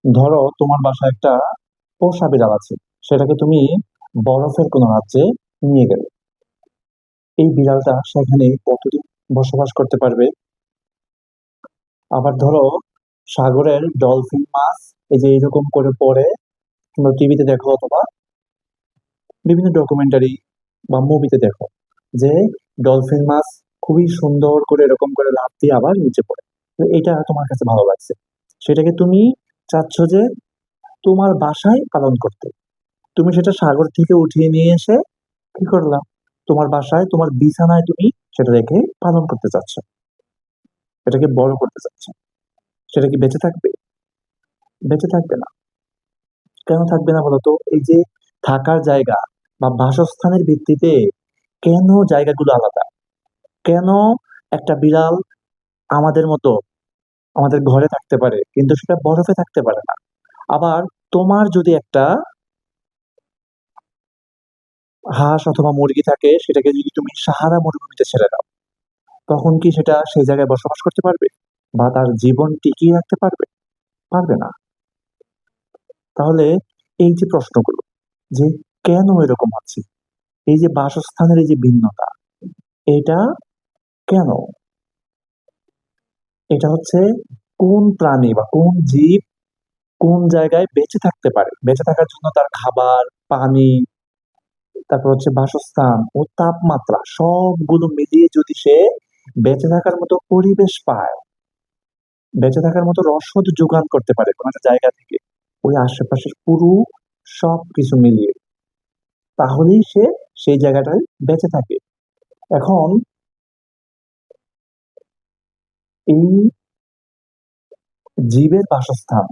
ধরো তোমার বাসায় একটা পোষা বিড়াল আছে, সেটাকে তুমি বরফের কোনো রাজ্যে নিয়ে গেলে। এই বিড়ালটা সেখানে কতদিন বসবাস করতে পারবে? আবার ধরো সাগরের ডলফিন মাছ এই যে এরকম করে পড়ে, তোমরা টিভিতে দেখো অথবা বিভিন্ন ডকুমেন্টারি বা মুভিতে দেখো যে ডলফিন মাছ খুবই সুন্দর করে এরকম করে লাফ দিয়ে আবার নিচে পড়ে। তো এটা তোমার কাছে ভালো লাগছে, সেটাকে তুমি চাচ্ছ যে তোমার বাসায় পালন করতে। তুমি সেটা সাগর থেকে উঠিয়ে নিয়ে এসে কি করলাম, তোমার বাসায় তোমার বিছানায় তুমি সেটা রেখে পালন করতে চাচ্ছ, এটাকে বড় করতে চাচ্ছ। সেটা কি বেঁচে থাকবে? বেঁচে থাকবে না। কেন থাকবে না বলতো? এই যে থাকার জায়গা বা বাসস্থানের ভিত্তিতে কেন জায়গাগুলো আলাদা? কেন একটা বিড়াল আমাদের মতো আমাদের ঘরে থাকতে পারে কিন্তু সেটা বরফে থাকতে পারে না? আবার তোমার যদি একটা হাঁস অথবা মুরগি থাকে, সেটাকে যদি তুমি সাহারা মরুভূমিতে ছেড়ে দাও, তখন কি সেটা সেই জায়গায় বসবাস করতে পারবে বা তার জীবন টিকিয়ে রাখতে পারবে? পারবে না। তাহলে এই যে প্রশ্নগুলো, যে কেন এরকম হচ্ছে, এই যে বাসস্থানের এই যে ভিন্নতা, এটা কেন? এটা হচ্ছে কোন প্রাণী বা কোন জীব কোন জায়গায় বেঁচে থাকতে পারে, বেঁচে থাকার জন্য তার খাবার, পানি, তারপর হচ্ছে বাসস্থান ও তাপমাত্রা সবগুলো মিলিয়ে যদি সে বেঁচে থাকার মতো পরিবেশ পায়, বেঁচে থাকার মতো রসদ যোগান করতে পারে কোনো একটা জায়গা থেকে, ওই আশেপাশের পুরো সবকিছু মিলিয়ে, তাহলেই সে সেই জায়গাটায় বেঁচে থাকে। এখন এই জীবের বাসস্থান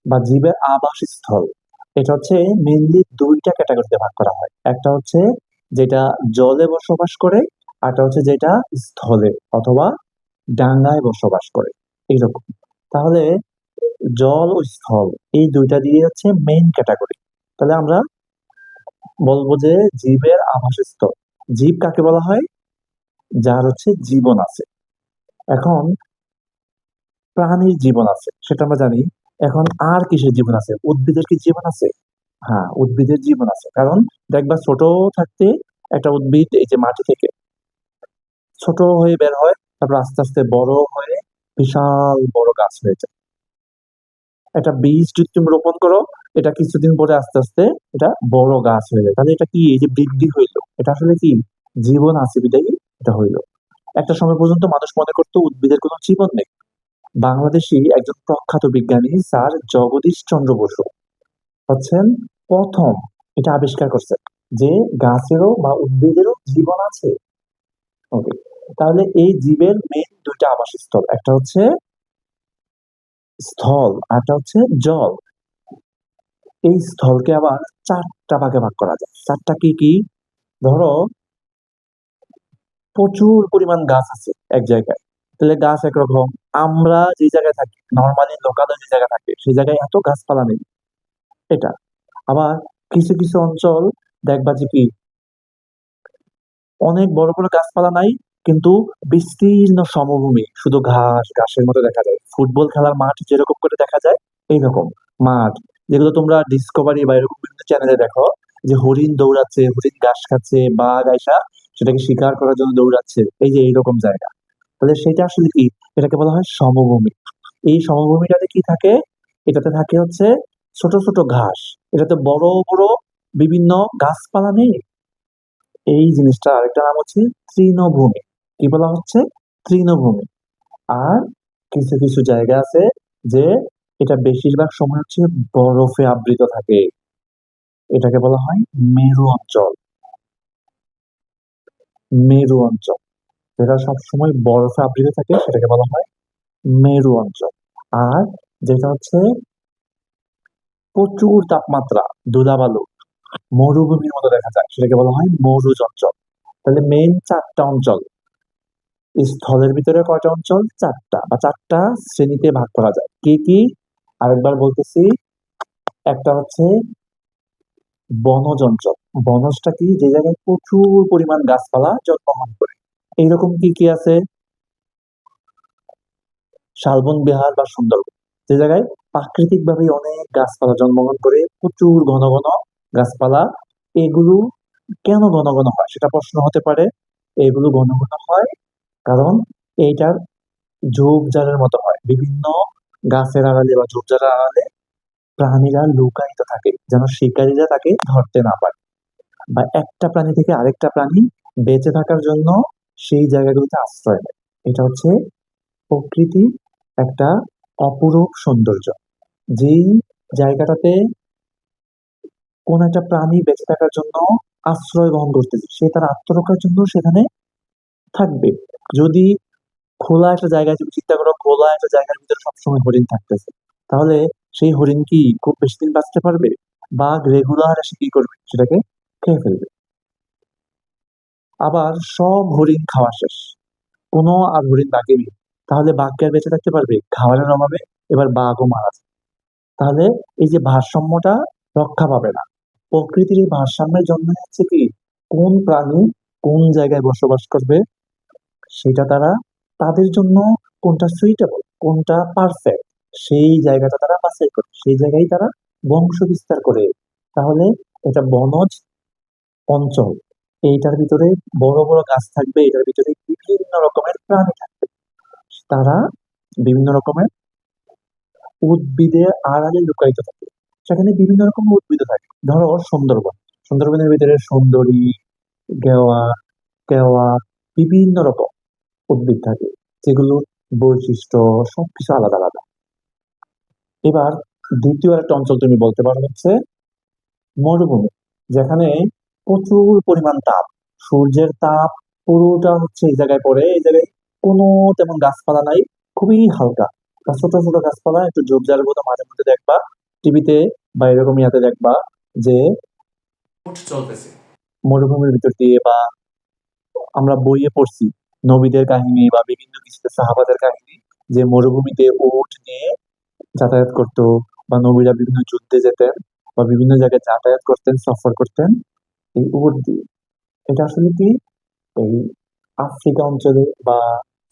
বা জীবের আবাসস্থল, এটা হচ্ছে মেইনলি দুইটা ক্যাটাগরিতে ভাগ করা হয়। একটা হচ্ছে যেটা জলে বসবাস করে, আরটা হচ্ছে যেটা স্থলে অথবা ডাঙায় বসবাস করে, এইরকম। তাহলে জল ও স্থল, এই দুইটা দিয়ে হচ্ছে মেইন ক্যাটাগরি। তাহলে আমরা বলবো যে জীবের আবাসস্থল, জীব কাকে বলা হয়? যার হচ্ছে জীবন আছে। এখন প্রাণীর জীবন আছে সেটা আমরা জানি। এখন আর কিসের জীবন আছে? উদ্ভিদের কি জীবন আছে? হ্যাঁ, উদ্ভিদের জীবন আছে। কারণ দেখবা ছোট থাকতে একটা উদ্ভিদ এই যে মাটি থেকে ছোট হয়ে বের হয়, তারপর আস্তে আস্তে বড় হয়ে বিশাল বড় গাছ হয়ে যায়। একটা বীজ যদি তুমি রোপণ করো, এটা কিছুদিন পরে আস্তে আস্তে এটা বড় গাছ হয়ে যায়। তাহলে এটা কি, এই যে বৃদ্ধি হইলো, এটা আসলে কি জীবন আছে বিধায় এটা হইলো। একটা সময় পর্যন্ত মানুষ মনে করতো উদ্ভিদের কোনো জীবন নেই। বাংলাদেশি একজন প্রখ্যাত বিজ্ঞানী স্যার জগদীশ চন্দ্র বসু হচ্ছেন প্রথম এটা আবিষ্কার করছেন যে গাছেরও বা উদ্ভিদেরও জীবন আছে। ওকে, তাহলে এই জীবের মেইন দুইটা আবাসস্থল, একটা হচ্ছে স্থল আর একটা হচ্ছে জল। এই স্থলকে আবার চারটা ভাগে ভাগ করা যায়। চারটা কি কি? ধরো প্রচুর পরিমাণ গাছ আছে এক জায়গায়, তাহলে গাছ একরকম। আমরা যে জায়গায় থাকি, নর্মালি লোকালয় যে জায়গায় থাকে সেই জায়গায় এত গাছপালা নেই, এটা। আবার কিছু কিছু অঞ্চল দেখবা যে কি অনেক বড় বড় গাছপালা নাই, কিন্তু বিস্তীর্ণ সমভূমি, শুধু ঘাস ঘাসের মতো দেখা যায়, ফুটবল খেলার মাঠ যেরকম করে দেখা যায় এইরকম মাঠ, যেগুলো তোমরা ডিসকভারি বা এরকম বিভিন্ন চ্যানেলে দেখো, যে হরিণ দৌড়াচ্ছে, হরিণ ঘাস খাচ্ছে, বাঘ আইসা সেটাকে শিকার করার জন্য দৌড়াচ্ছে, এই যে এইরকম জায়গা। তাহলে সেটা আসলে কি? এটাকে বলা হয় সমভূমি। এই সমভূমিটাতে কি থাকে? এটাতে থাকে হচ্ছে ছোট ছোট ঘাস, এটাতে বড় বড় বিভিন্ন গাছপালা নেই। এই জিনিসটা আরেকটা নাম হচ্ছে তৃণভূমি। কি বলা হচ্ছে? তৃণভূমি। আর কিছু কিছু জায়গা আছে যে এটা বেশিরভাগ সময় হচ্ছে বরফে আবৃত থাকে, এটাকে বলা হয় মেরু অঞ্চল। মেরু অঞ্চল যেটা সবসময় বরফে আবৃত থাকে সেটাকে বলা হয় মেরু অঞ্চল। আর যেটা হচ্ছে প্রচুর তাপমাত্রা, ধুলাবালু, মরুভূমির মতো দেখা যায় সেটাকে বলা হয় মরুজ অঞ্চল। তাহলে মেইন চারটা অঞ্চল। স্থলের ভিতরে কয়টা অঞ্চল? চারটা, বা চারটা শ্রেণীতে ভাগ করা যায়। কি কি? আরেকবার বলতেছি। একটা হচ্ছে বনজ অঞ্চল। বনজটা কি? যে জায়গায় প্রচুর পরিমাণ গাছপালা জন্মগ্রহণ করে। এইরকম কি কি আছে? শালবন বিহার বা সুন্দরবন, যে জায়গায় প্রাকৃতিকভাবেই অনেক গাছপালা জন্মগ্রহণ করে, প্রচুর ঘন ঘন গাছপালা। এগুলো কেন ঘন ঘন হয় সেটা প্রশ্ন হতে পারে। এগুলো ঘন ঘন হয় কারণ এইটার ঝোপঝাড়ের মতো হয়, বিভিন্ন গাছের আড়ালে বা ঝোপঝাড়ের আড়ালে প্রাণীরা লুকায়িত থাকে যেন শিকারীরা তাকে ধরতে না পারে, বা একটা প্রাণী থেকে আরেকটা প্রাণী বেঁচে থাকার জন্য সেই জায়গাগুলোতে আশ্রয় নেয়। এটা হচ্ছে প্রকৃতির একটা অপরূপ সৌন্দর্য। যেই জায়গাটাতে কোন একটা প্রাণী বেঁচে থাকার জন্য আশ্রয় গ্রহণ করতেছে, সে তার আত্মরক্ষার জন্য সেখানে থাকবে। যদি খোলা একটা জায়গায়, তুমি চিন্তা করো, খোলা একটা জায়গার ভিতরে সবসময় হরিণ থাকতেছে, তাহলে সেই হরিণ কি খুব বেশি দিন বাঁচতে পারবে? বাঘ রেগুলার এসে কি করবে, সেটাকে খেয়ে ফেলবে। আবার সব হরিণ খাওয়া শেষ, কোনো আর হরিণ বাকি নেই, তাহলে বাঘ কি আর বেঁচে থাকতে পারবে? খাবারের অভাবে এবার বাঘও মারা যায়। তাহলে এই যে ভারসাম্যটা রক্ষা পাবে না। প্রকৃতির এই ভারসাম্যের জন্য হচ্ছে কি, কোন প্রাণী কোন জায়গায় বসবাস করবে সেটা তারা, তাদের জন্য কোনটা সুইটেবল, কোনটা পারফেক্ট, সেই জায়গাটা তারা বাছাই করে, সেই জায়গায় তারা বংশ বিস্তার করে। তাহলে এটা বনজ অঞ্চল, এইটার ভিতরে বড় বড় গাছ থাকবে, এটার ভিতরে বিভিন্ন রকমের প্রাণী থাকবে, তারা বিভিন্ন রকমের উদ্ভিদের আড়ালে লুকায়িত থাকে। সেখানে বিভিন্ন রকম উদ্ভিদ থাকে। ধরো সুন্দরবন, সুন্দরবনের ভিতরে সুন্দরী, গেওয়া, কেওয়া, বিভিন্ন রকম উদ্ভিদ থাকে, যেগুলোর বৈশিষ্ট্য সবকিছু আলাদা আলাদা। এবার দ্বিতীয় একটা অঞ্চল তুমি বলতে পারো হচ্ছে মরুভূমি, যেখানে প্রচুর পরিমাণ তাপ, সূর্যের তাপ পুরোটা হচ্ছে এই জায়গায় পড়ে। এই জায়গায় কোনো তেমন গাছপালা নাই, খুবই হালকা, আর ছোট ছোট গাছপালা, একটু ঝোপঝাড়ের মতো মাঝে মধ্যে দেখবা টিভিতে বা এরকম ইয়াতে দেখবা যে উট চলতেছে মরুভূমির ভিতর দিয়ে, বা আমরা বইয়ে পড়ছি নবীদের কাহিনী বা বিভিন্ন কিছুতে সাহাবাদের কাহিনী, যে মরুভূমিতে উট নিয়ে যাতায়াত করতো, বা নবীরা বিভিন্ন যুদ্ধে যেতেন বা বিভিন্ন জায়গায় যাতায়াত করতেন, সফর করতেন এই উট দিয়ে। এটা আসলে কি, এই আফ্রিকা অঞ্চলে বা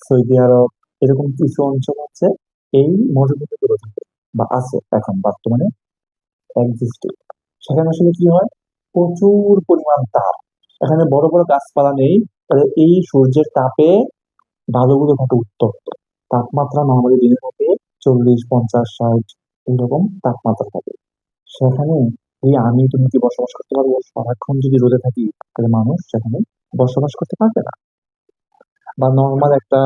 সৌদি আরব এরকম কিছু অঞ্চল হচ্ছে এই মরুভূমিগুলো থাকে বা আছে এখন বর্তমানে এক্সিস্টিং। সেখানে আসলে কি হয়, প্রচুর পরিমাণ তাপ, এখানে বড় বড় গাছপালা নেই, তাহলে এই সূর্যের তাপে বালুগুলো থাকে উত্তপ্ত। তাপমাত্রা নর্মালি দিনে থাকে 40, 50, 60 এরকম তাপমাত্রা থাকে। সেখানে এই আমি তুমি কি বসবাস করতে পারবো? সারাক্ষণ যদি রোদে থাকি তাহলে মানুষ সেখানে বসবাস করতে পারবে না। বা নর্মাল একটা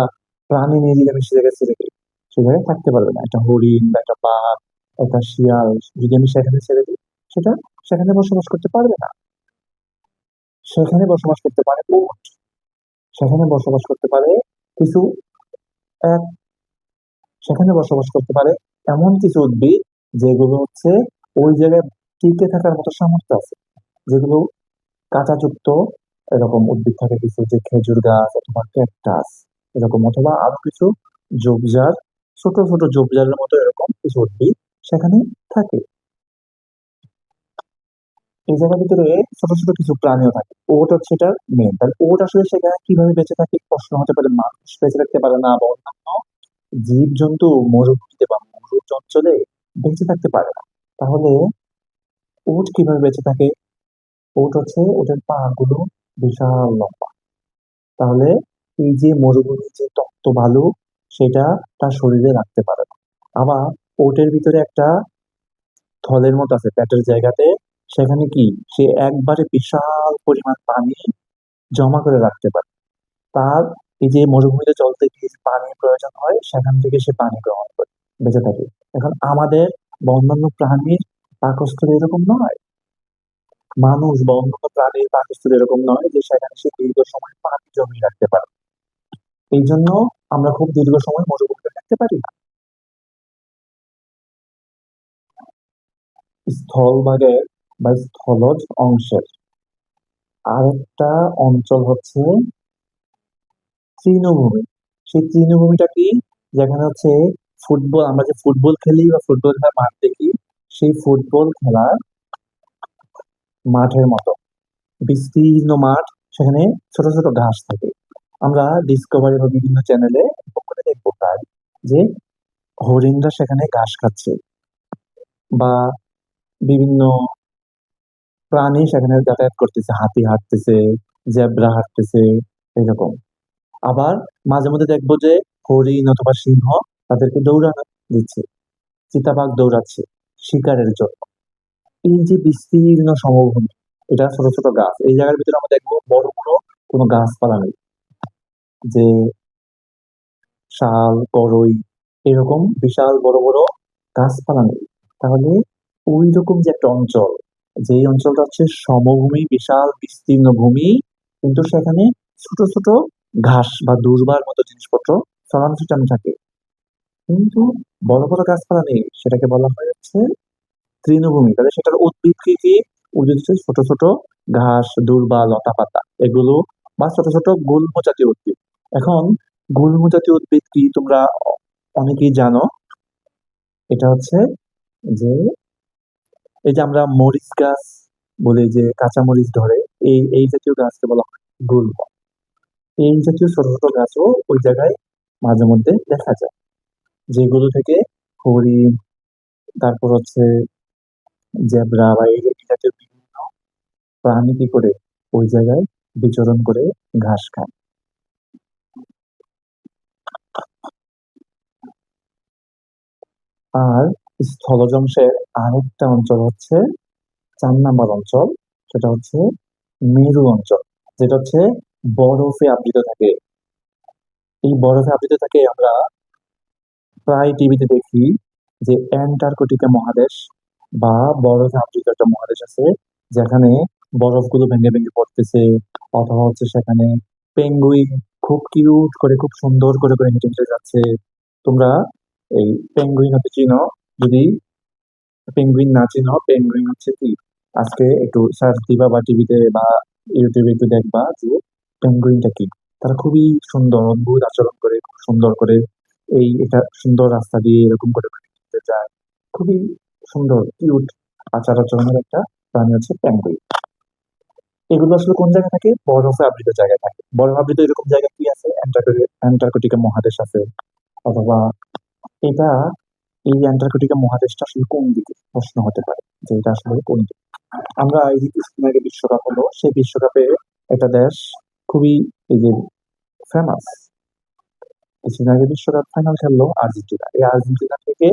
প্রাণী নিয়ে যদি আমি সে জায়গায় ছেড়ে দিই, সে জায়গায় থাকতে পারবে না। একটা হরিণ বা একটা বাঘ, একটা শিয়াল যদি আমি সেখানে ছেড়ে দিই, সেটা সেখানে বসবাস করতে পারবে না। সেখানে বসবাস করতে পারে উট, সেখানে বসবাস করতে পারে কিছু এক সেখানে বসবাস করতে পারে এমন কিছু উদ্ভিদ যেগুলো হচ্ছে ওই জায়গায় টিকে থাকার মতো সামর্থ্য আছে, যেগুলো কাঁটাযুক্ত এরকম উদ্ভিদ থাকে কিছু, যে খেজুর গাছ অথবা ক্যাকটাস এরকম, অথবা আরো কিছু ঝোপঝাড়, ছোট ছোট ঝোপঝাড়ের মতো এরকম কিছু উদ্ভিদ সেখানে থাকে। এই জায়গার ভিতরে ছোট ছোট কিছু প্রাণীও থাকে। ওট হচ্ছে এটা মেন। তাহলে ওট আসলে সেখানে কিভাবে বেঁচে থাকে প্রশ্ন হতে পারে, মানুষ বেঁচে থাকতে পারে না বা অন্যান্য জীব জন্তু মরুভূমিতে বা মরু অঞ্চলে বেঁচে থাকতে পারে না। তাহলে উট কিভাবে বেঁচে থাকে? উট হচ্ছে ওদের পা গুলো বিশাল লম্বা, তাহলে এই যে মরুভূমির যে তপ্ত বালু সেটা তার শরীরে রাখতে পারে না। আবার ওটের ভিতরে একটা থলের মতো আছে পেটের জায়গাতে, সেখানে কি সে একবারে বিশাল পরিমাণ পানি জমা করে রাখতে পারে। তার এই যে মরুভূমিতে চলতে গিয়ে যে পানির প্রয়োজন হয়, সেখান থেকে সে পানি গ্রহণ করে বেঁচে থাকে। এখন আমাদের বা অন্যান্য প্রাণীর পাকস্থলী এরকম নয়, মানুষ বা অন্যান্য প্রাণীর পাকস্থলী এরকম নয় যে সেখানে সে দীর্ঘ সময় পানি জমিয়ে রাখতে পারে। এই জন্য আমরা খুব দীর্ঘ সময় মরুভূমিতে থাকতে পারি না। স্থলভাগের বা স্থলজ অংশের আরেকটা অঞ্চল হচ্ছে তৃণভূমি। সেই তৃণভূমিটা কি, যেখানে হচ্ছে ফুটবল, আমরা যে ফুটবল খেলি বা ফুটবল খেলার মাঠ দেখি, সেই ফুটবল খেলার মাঠের মতো বিস্তীর্ণ মাঠ, সেখানে ছোট ছোট ঘাস থাকে। আমরা ডিসকভারি বা বিভিন্ন চ্যানেলে দেখবো প্রায় যে হরিণরা সেখানে ঘাস খাচ্ছে। বা বিভিন্ন প্রাণী সেখানে যাতায়াত করতেছে, হাতি হাঁটতেছে, জেব্রা হাঁটতেছে, এরকম। আবার মাঝে মধ্যে দেখবো যে হরিণ অথবা সিংহ তাদেরকে দৌড়ানো দিচ্ছে, চিতাবাঘ দৌড়াচ্ছে শিকারের জন্য। এই যে বিস্তীর্ণ সমভূমি, এটা ছোট ছোট গাছ, এই জায়গার ভিতরে আমরা দেখবো বড় বড় কোনো গাছপালা নেই, যে শাল, করই, এরকম বিশাল বড় বড় গাছপালা নেই। তাহলে ওই রকম যে একটা অঞ্চল, যে অঞ্চলটা হচ্ছে সমভূমি, বিশাল বিস্তীর্ণ ভূমি, কিন্তু সেখানে ছোট ছোট ঘাস বা দুর্বার মতো জিনিসপত্র ছড়ানো ছিটানো থাকে, কিন্তু বড় বড় গাছপালা নেই, সেটাকে বলা হয় হচ্ছে তৃণভূমি। তাহলে সেটার উদ্ভিদ কি কি? উদ্ভিদ হচ্ছে ছোট ছোট ঘাস, দূর্বা, লতা পাতা, এগুলো, বা ছোট ছোট গুল্ম জাতীয় উদ্ভিদ। এখন গুল্ম জাতীয় উদ্ভিদ কি তোমরা অনেকেই জানো? এটা হচ্ছে যে, এই যে আমরা মরিচ গাছ বলি, যে কাঁচা মরিচ ধরে, এই এই জাতীয় গাছকে বলা হয় গুল্ম। এই জাতীয় ছোট ছোট গাছও ওই জায়গায় মাঝে মধ্যে দেখা যায়, যেগুলো থেকে হরিণ, তারপর হচ্ছে জেব্রা বা এই এই জাতীয় বিভিন্ন প্রাণী কি করে ওই জায়গায় বিচরণ করে ঘাস খায়। আর স্থলজ অংশের আরেকটা অঞ্চল হচ্ছে ৪ নাম্বার অঞ্চল, সেটা হচ্ছে মেরু অঞ্চল, যেটা হচ্ছে বরফে আবৃত থাকে। এই বরফে আবৃত থাকে, আমরা প্রায় টিভিতে দেখি যে অ্যান্টার্কটিকা মহাদেশ বা বরফে আবৃত একটা মহাদেশ আছে, যেখানে বরফগুলো ভেঙে ভেঙে পড়তেছে, অথবা হচ্ছে সেখানে পেঙ্গুইন খুব কিউট করে, খুব সুন্দর করে করে হেঁটে হেঁটে যাচ্ছে। তোমরা এই পেঙ্গুইন হতে চিনো? যদি পেঙ্গুইন না চিনো, পেঙ্গুইন হচ্ছে কি, আজকে একটু সার্চ দিবা বা টিভিতে বা ইউটিউবে একটু দেখবা যে পেঙ্গুইনটা কি। তারা খুবই সুন্দর, অদ্ভুত আচরণ করে, খুব সুন্দর করে এই এটা সুন্দর রাস্তা দিয়ে এরকম করে করে হেঁটে যায়। খুবই সুন্দর কিউট আচার আচরণের একটা প্রাণী হচ্ছে পেঙ্গুইন। এগুলো আসলে কোন জায়গায় থাকে? বরফে আবৃত জায়গায় থাকে। বরফ আবৃত এরকম জায়গা কি আছে? অ্যান্টার্কটিকা মহাদেশ আছে। অথবা এটা, এই অ্যান্টার্কটিকা মহাদেশটা আসলে কোন দিকে, প্রশ্ন হতে পারে যে এটা আসলে কোন দিকে। আমরা এই যে কিছুদিন আগে বিশ্বকাপ হলো, সেই বিশ্বকাপে একটা দেশ খুবই, এই যে ফেমাস, কিছুদিন আগে বিশ্বকাপ ফাইনাল খেললো আর্জেন্টিনা। এই আর্জেন্টিনা থেকে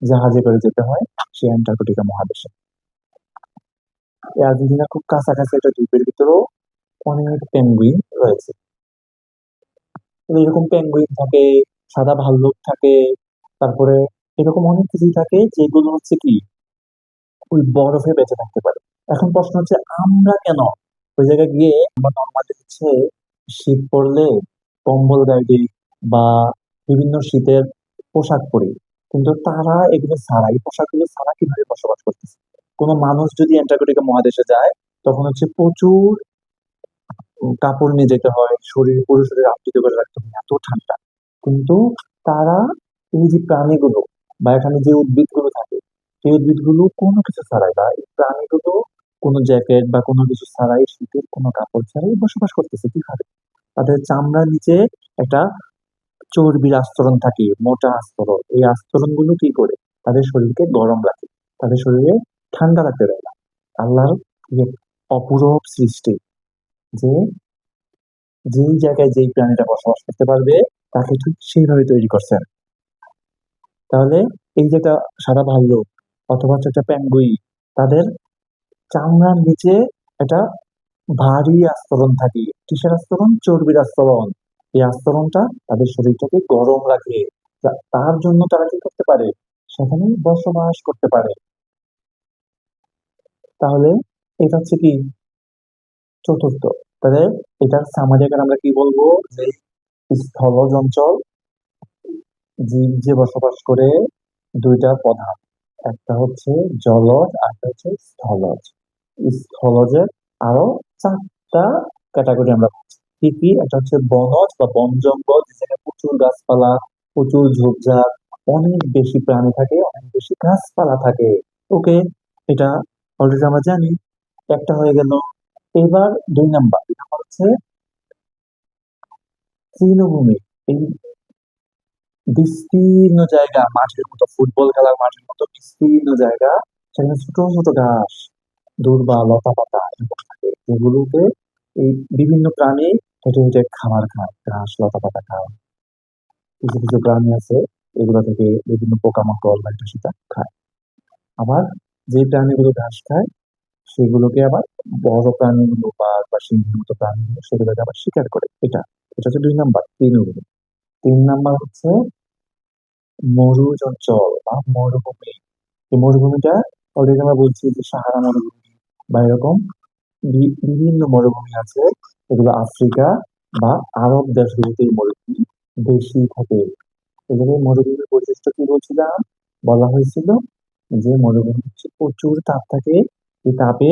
জাহাজে করে যেতে হয় সেই অ্যান্টার্কটিকা মহাদেশে। এই আর্জেন্টিনা খুব কাছাকাছি একটা দ্বীপের ভিতরেও অনেক পেঙ্গুইন রয়েছে। তো এরকম পেঙ্গুইন থাকে, সাদা ভাল্লুক থাকে, তারপরে এরকম অনেক কিছুই থাকে যেগুলো হচ্ছে কি ওই বরফে বেঁচে থাকতে পারে। এখন প্রশ্ন হচ্ছে, আমরা কেন ওই জায়গায় গিয়ে, আমরা নর্মালি হচ্ছে শীত পড়লে কম্বল গায়ে দিই বা বিভিন্ন শীতের পোশাক পরি, কিন্তু তারা এগুলো ছাড়া, এই পোশাকগুলো ছাড়া কিভাবে বসবাস করতেছে? কোনো মানুষ যদি অ্যান্টার্কটিকা মহাদেশে যায়, তখন হচ্ছে প্রচুর কাপড় নিয়ে যেতে হয়, শরীর পুরো শরীর আবৃত করে রাখতে হয়, এত ঠান্ডা। কিন্তু তারা, এই যে প্রাণীগুলো বা এখানে যে উদ্ভিদগুলো থাকে, সেই উদ্ভিদগুলো কোনো কিছু ছাড়াই, বা এই প্রাণীগুলো কোনো জ্যাকেট বা কোনো কিছু ছাড়াই, শীতের কোনো কাপড় ছাড়াই বসবাস করতেছে কিভাবে? তাদের চামড়ার নিচে একটা চর্বির আস্তরণ থাকে, মোটা আস্তরণ। এই আস্তরণ গুলো কি করে তাদের শরীরকে গরম রাখে, তাদের শরীরে ঠান্ডা রাখতে দেয় না। আল্লাহর যে অপূরব সৃষ্টি, যে যেই জায়গায় যেই প্রাণীটা বসবাস করতে পারবে তাকে ঠিক সেইভাবে তৈরি করছেন। তাহলে এই যে একটা সাদা ভাল্লুক অথবা হচ্ছে একটা পেঙ্গুইন, তাদের চামড়ার নিচে একটা ভারী আস্তরণ থাকে। কিসের আস্তরণ? চর্বির আস্তরণ। এই আস্তরণটা তাদের শরীরটাকে গরম রাখে। তার জন্য তারা কি করতে পারে? সেখানে বসবাস করতে পারে। তাহলে এটা হচ্ছে কি চতুর্থ। তাহলে এটার সামাজিক আমরা কি বলবো? যে স্থলজ অঞ্চল, জীব যে বসবাস করে দুইটা প্রধান, একটা হচ্ছে জলজ আর একটা হচ্ছে স্থলজ। স্থলজের আরো 4টা ক্যাটাগরি আমরা পাচ্ছি। কি কি? একটা হচ্ছে বনজ বা বন জঙ্গল, যেখানে প্রচুর গাছপালা, প্রচুর ঝোপঝাড়, অনেক বেশি প্রাণী থাকে, অনেক বেশি গাছপালা থাকে। ওকে, এটা অলরেডি আমরা জানি, একটা হয়ে গেল। এবার 2 নাম্বার হচ্ছে তৃণভূমি। এই বিস্তীর্ণ জায়গা, মাঠের মতো, ফুটবল খেলার মাঠের মতো বিস্তীর্ণ জায়গা, সেখানে ছোট ছোট ঘাস, দূর্বা, লতা পাতা এরকম থাকে, যেগুলোতে এই বিভিন্ন প্রাণী হেঁটে হেঁটে খাবার খায়, ঘাস লতা পাতা খায়। কিছু কিছু প্রাণী আছে এগুলো থেকে বিভিন্ন পোকামাকড় বা এটা সেটা খায়। আবার যে প্রাণীগুলো ঘাস খায় সেগুলোকে আবার বড় প্রাণীগুলো, বাঘ বা সিংহের মতো প্রাণীগুলো সেগুলোকে আবার শিকার করে। এটা এটা হচ্ছে 2 নাম্বার, তৃণভূমি। 3 নাম্বার হচ্ছে মরুজ অঞ্চল বা মরুভূমি। এই মরুভূমিটা অলরেডি আমরা বলছি যে সাহারা মরুভূমি বা এরকম বিভিন্ন মরুভূমি আছে, এগুলো আফ্রিকা বা আরব দেশগুলোতে এই মরুভূমি বেশি থাকে। এগুলো মরুভূমির বৈশিষ্ট্য কি বলছিলাম, বলা হয়েছিল যে মরুভূমি হচ্ছে প্রচুর তাপ থাকে, এই তাপে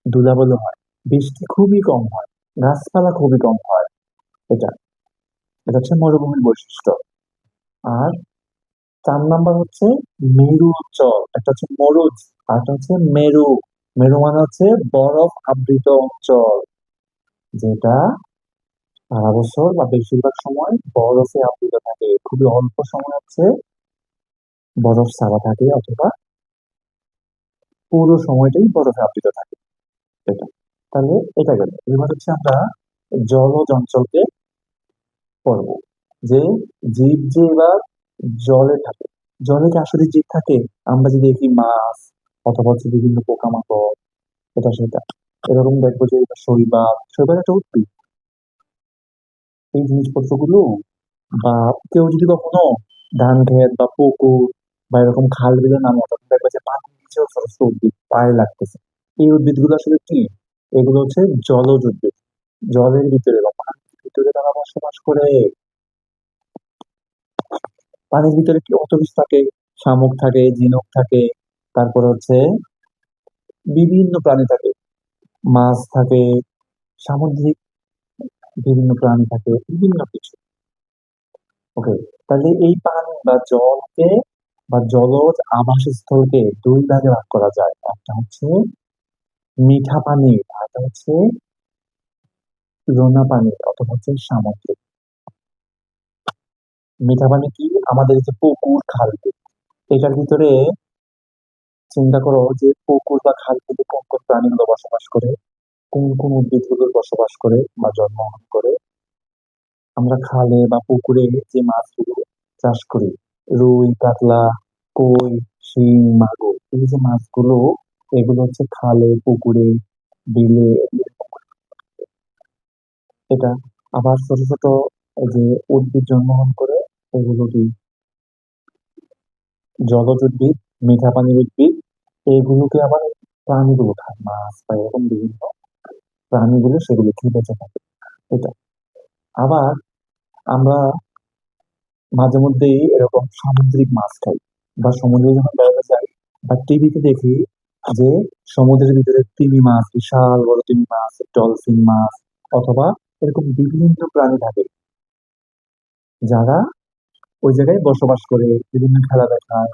ধুলাবালু হয়, বৃষ্টি খুবই কম হয়, গাছপালা খুবই কম হয়। এটা এটা হচ্ছে মরুভূমির বৈশিষ্ট্য। আর 4 নাম্বার হচ্ছে মেরু অঞ্চল, একটা হচ্ছে মরুজ আর একটা হচ্ছে মেরু। মেরু মানে হচ্ছে বরফ আবৃত অঞ্চল, যেটা সারা বছর বা বেশিরভাগ সময় বরফে আবৃত থাকে, খুবই অল্প সময় হচ্ছে বরফ ছাড়া থাকে, অথবা পুরো সময়টাই বরফে আবৃত থাকে। এটা তাহলে এটা গেল। এবার হচ্ছে আমরা জলজ অঞ্চলকে পড়ব, যে জীব যে এবার জলে থাকে। জলে কি আসলে জীব থাকে? আমরা যে দেখি মাছ অথবা হচ্ছে বিভিন্ন পোকামাকড়, এটা সেটা, এরকম দেখবো যে শৈবাল, শৈবাল একটা উদ্ভিদ, এই জিনিসপত্রগুলো, বা কেউ যদি কখনো ধান ক্ষেত বা পুকুর বা এরকম খাল বিলে নামে, তখন দেখবে যে পানির নিচেও ছোট ছোট উদ্ভিদ পায়ে লাগতেছে। এই উদ্ভিদগুলো আসলে কি? এগুলো হচ্ছে জলজ উদ্ভিদ, জলের ভিতরে বা পানির ভিতরে তারা বসবাস করে। পানির ভিতরে কি কত কিছু থাকে, শামুক থাকে, ঝিনুক থাকে, তারপর হচ্ছে বিভিন্ন প্রাণী থাকে, মাছ থাকে, সামুদ্রিক বিভিন্ন প্রাণী থাকে, বিভিন্ন কিছু। ওকে, তাহলে এই পানি বা জলকে বা জলজ আবাসস্থলকে 2 ভাগে ভাগ করা যায়। একটা হচ্ছে মিঠা পানি, আর একটা হচ্ছে লোনা পানি অথবা হচ্ছে সামুদ্রিক। মিঠা পানি কি? আমাদের এই যে পুকুর খাল বিল, এটার ভিতরে চিন্তা করো যে পুকুর বা খাল বিলে কোন কোন প্রাণীগুলো বসবাস করে, কোন কোন উদ্ভিদগুলো বসবাস করে বা জন্মগ্রহণ করে। আমরা খালে বা পুকুরে যে মাছগুলো চাষ করি, রুই, কাতলা, কই, শিং, মাগুর, এই যে মাছগুলো, এগুলো হচ্ছে খালে, পুকুরে, বিলে এটা। আবার ছোট ছোট এই যে উদ্ভিদ জন্মগ্রহণ করে, এগুলো কি জলজ উদ্ভিদ, মিঠা পানির উদ্ভিদ, এইগুলোকে আবার প্রাণীগুলো খায়, মাছ বা এরকম বিভিন্ন প্রাণীগুলো সেগুলো খেয়ে বেঁচে থাকে। এটা আবার আমরা মাঝে মধ্যেই এরকম সামুদ্রিক মাছ খাই, বা সমুদ্রে যখন বেড়াতে যাই বা টিভিতে দেখি যে সমুদ্রের ভিতরে তিমি মাছ, বিশাল বড় তিমি মাছ, ডলফিন মাছ, অথবা এরকম বিভিন্ন প্রাণী থাকে, যারা ওই জায়গায় বসবাস করে, বিভিন্ন খেলা দেখায়,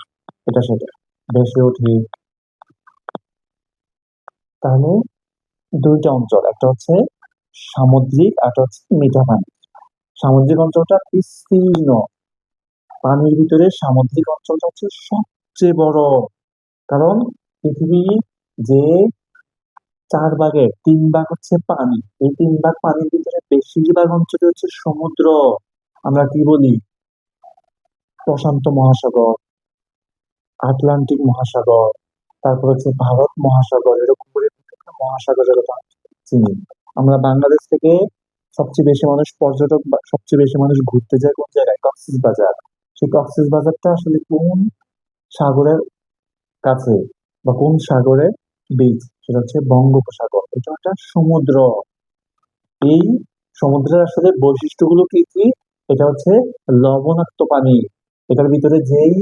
এটা সেটা, ভেসে ওঠে। তাহলে 2টা অঞ্চল, একটা হচ্ছে সামুদ্রিক আর একটা হচ্ছে মিঠা পানি। সামুদ্রিক অঞ্চলটা বিস্তীর্ণ, পানির ভিতরে সামুদ্রিক অঞ্চলটা হচ্ছে সবচেয়ে বড়। কারণ পৃথিবীর যে 4 ভাগের 3 ভাগ হচ্ছে পানি, এই 3 ভাগ পানির ভিতরে বেশিরভাগ অঞ্চলে হচ্ছে সমুদ্র। আমরা কি বলি? প্রশান্ত মহাসাগর, আটলান্টিক মহাসাগর, তারপর হচ্ছে ভারত মহাসাগর, এরকম করে বিভিন্ন মহাসাগরের কথা চিনি। আমরা বাংলাদেশ থেকে সবচেয়ে বেশি মানুষ পর্যটক বা সবচেয়ে বেশি মানুষ ঘুরতে যায় কোন জায়গায়? কক্সবাজার। সেই কক্সবাজারটা আসলে কোন সাগরের কাছে বা কোন সাগরের বীচ? সেটা হচ্ছে বঙ্গোপসাগর, এটা একটা সমুদ্র। এই সমুদ্রের আসলে বৈশিষ্ট্যগুলো কি কি? এটা হচ্ছে লবণাক্ত পানি। এটার ভিতরে যেই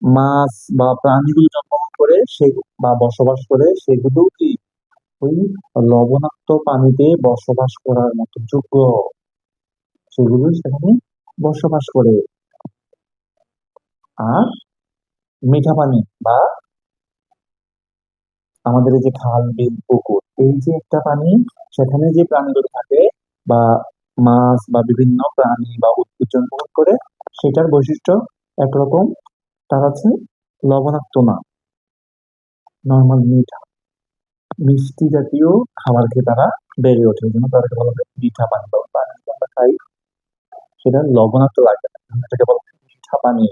মাছ বা প্রাণীগুলো জন্মগ্রহণ করে সে বা বসবাস করে, সেগুলো কি ওই লবণাক্ত পানিতে বসবাস করার মতো যোগ্য, সেগুলো সেখানে বসবাস করে। আর মিঠা পানি বা আমাদের এই যে খাল বিল পুকুর, এই যে একটা পানি, সেখানে যে প্রাণীগুলো থাকে বা মাছ বা বিভিন্ন প্রাণী বা উদ্ভিদ জন্মগ্রহণ করে, সেটার বৈশিষ্ট্য একরকম, তার আছে লবণাক্ত না, নর্মাল মিঠা, মিষ্টি জাতীয় খাবার খেয়ে তারা বেড়ে ওঠে। এই জন্য তাদেরকে বলা হয় মিঠা পানি, বা পানি যদি আমরা খাই সেটা লবণাক্ত লাগবে না, এটাকে বলা হয় মিঠা পানি।